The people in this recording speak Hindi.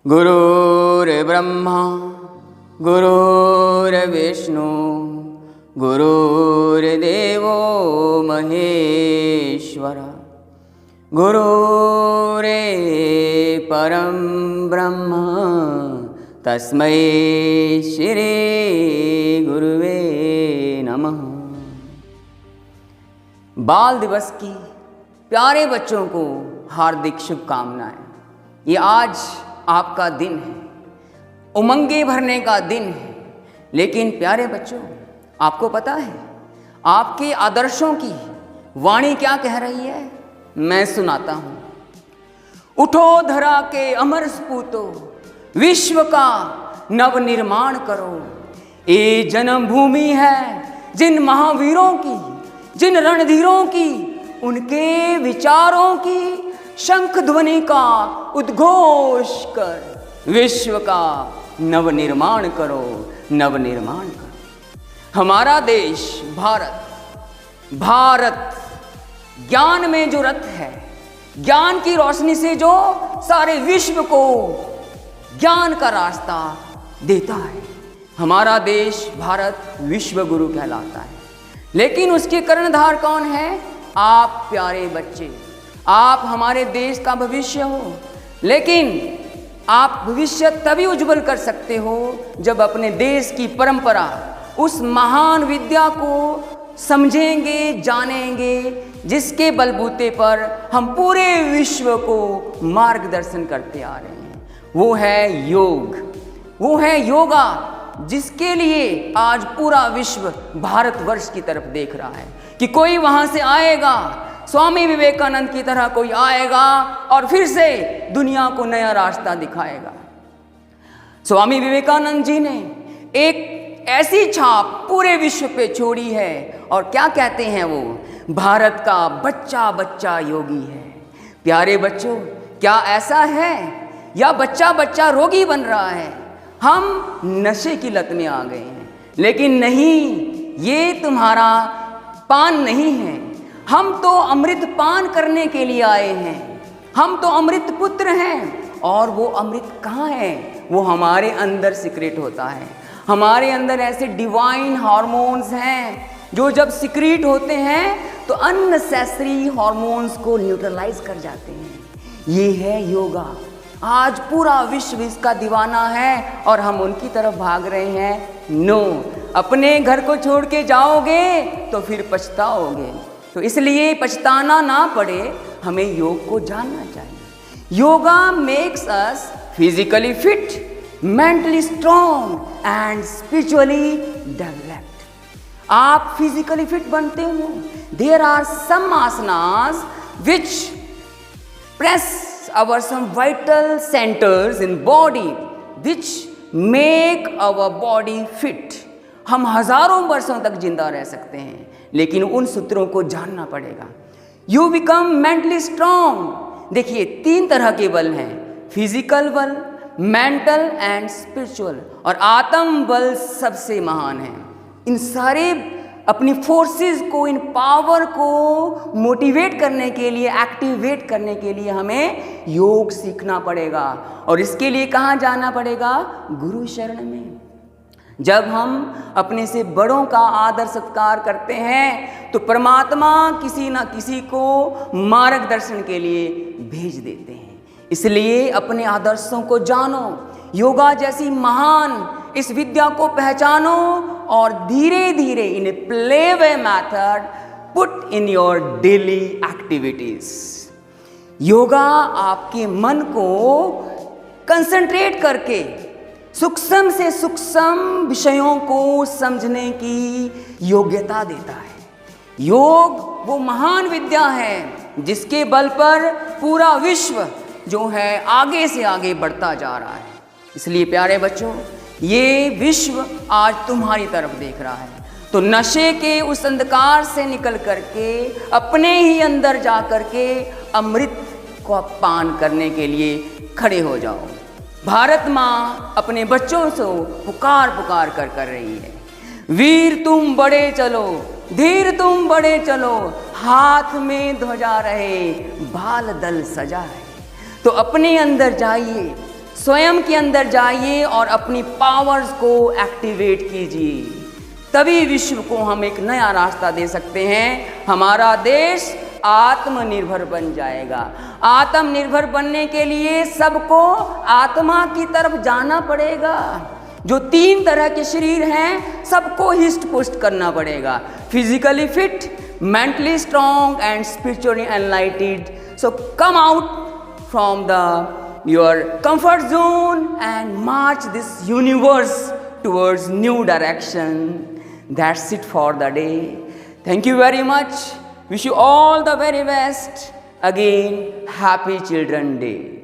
गुरुर्ब्रह्मा गुरुर्विष्णु गुरुर्देवो महेश्वर गुरुरे परम ब्रह्म तस्मै श्री गुरुवे नमः। बाल दिवस की प्यारे बच्चों को हार्दिक शुभकामनाएं। ये आज आपका दिन है, उमंगे भरने का दिन है। लेकिन प्यारे बच्चों, आपको पता है आपके आदर्शों की वाणी क्या कह रही है? मैं सुनाता हूं। उठो धरा के अमर सपूतो, विश्व का नव निर्माण करो। ये जन्मभूमि है जिन महावीरों की, जिन रणधीरों की, उनके विचारों की शंख ध्वनि का उद्घोष कर विश्व का नव निर्माण करो, नव निर्माण करो। हमारा देश भारत ज्ञान में जो रत है, ज्ञान की रोशनी से जो सारे विश्व को ज्ञान का रास्ता देता है। हमारा देश भारत विश्व गुरु कहलाता है। लेकिन उसके कर्णधार कौन है? आप प्यारे बच्चे। आप हमारे देश का भविष्य हो। लेकिन आप भविष्य तभी उज्जवल कर सकते हो जब अपने देश की परंपरा, उस महान विद्या को समझेंगे, जानेंगे, जिसके बलबूते पर हम पूरे विश्व को मार्गदर्शन करते आ रहे हैं। वो है योग, वो है योगा, जिसके लिए आज पूरा विश्व भारतवर्ष की तरफ देख रहा है कि कोई वहां से आएगा, स्वामी विवेकानंद की तरह कोई आएगा और फिर से दुनिया को नया रास्ता दिखाएगा। स्वामी विवेकानंद जी ने एक ऐसी छाप पूरे विश्व पे छोड़ी है। और क्या कहते हैं वो? भारत का बच्चा बच्चा योगी है। प्यारे बच्चों, क्या ऐसा है या बच्चा बच्चा रोगी बन रहा है? हम नशे की लत में आ गए हैं। लेकिन नहीं, ये तुम्हारा पान नहीं है। हम तो अमृत पान करने के लिए आए हैं। हम तो अमृत पुत्र हैं। और वो अमृत कहाँ है? वो हमारे अंदर सीक्रेट होता है। हमारे अंदर ऐसे डिवाइन हार्मोन्स हैं जो जब सीक्रेट होते हैं तो अननेसेसरी हार्मोन्स को न्यूट्रलाइज कर जाते हैं। ये है योगा। आज पूरा विश्व इसका दीवाना है और हम उनकी तरफ भाग रहे हैं। नो, अपने घर को छोड़ के जाओगे तो फिर पछताओगे। तो इसलिए पछताना ना पड़े, हमें योग को जानना चाहिए। Yoga makes us physically fit, mentally strong and spiritually developed. आप फिजिकली फिट बनते हो। There are some asanas which press our some vital centers in body which make our body fit। हम हजारों वर्षों तक जिंदा रह सकते हैं, लेकिन उन सूत्रों को जानना पड़ेगा। You become mentally strong। देखिए, 3 तरह के बल हैं, फिजिकल बल, मेंटल एंड स्पिरिचुअल। और आत्म बल सबसे महान है। इन सारे अपनी फोर्सेस को, इन पावर को मोटिवेट करने के लिए, एक्टिवेट करने के लिए हमें योग सीखना पड़ेगा। और इसके लिए कहाँ जाना पड़ेगा? गुरु शरण में। जब हम अपने से बड़ों का आदर सत्कार करते हैं तो परमात्मा किसी ना किसी को मार्गदर्शन के लिए भेज देते हैं। इसलिए अपने आदर्शों को जानो, योगा जैसी महान इस विद्या को पहचानो और धीरे धीरे इन play way method put in your daily activities. Yoga आपके मन को कंसंट्रेट करके सूक्ष्म से सूक्ष्म विषयों को समझने की योग्यता देता है। योग वो महान विद्या है जिसके बल पर पूरा विश्व जो है आगे से आगे बढ़ता जा रहा है। इसलिए प्यारे बच्चों, ये विश्व आज तुम्हारी तरफ देख रहा है। तो नशे के उस अंधकार से निकल करके अपने ही अंदर जा करके अमृत को पान करने के लिए खड़े हो जाओ। भारत माँ अपने बच्चों से पुकार पुकार कर रही है, वीर तुम बड़े चलो, धीर तुम बड़े चलो, हाथ में ध्वजा रहे, बाल दल सजा है। तो अपने अंदर जाइए, स्वयं के अंदर जाइए और अपनी पावर्स को एक्टिवेट कीजिए, तभी विश्व को हम एक नया रास्ता दे सकते हैं। हमारा देश आत्मनिर्भर बन जाएगा। आत्मनिर्भर बनने के लिए सबको आत्मा की तरफ जाना पड़ेगा। जो 3 तरह के शरीर हैं सबको हिस्ट पुष्ट करना पड़ेगा, physically fit, mentally strong and spiritually enlightened. So come out from your comfort zone and march this universe towards new direction. That's it for the day. Thank you very much. Wish you all the very best. Again, happy Children's Day.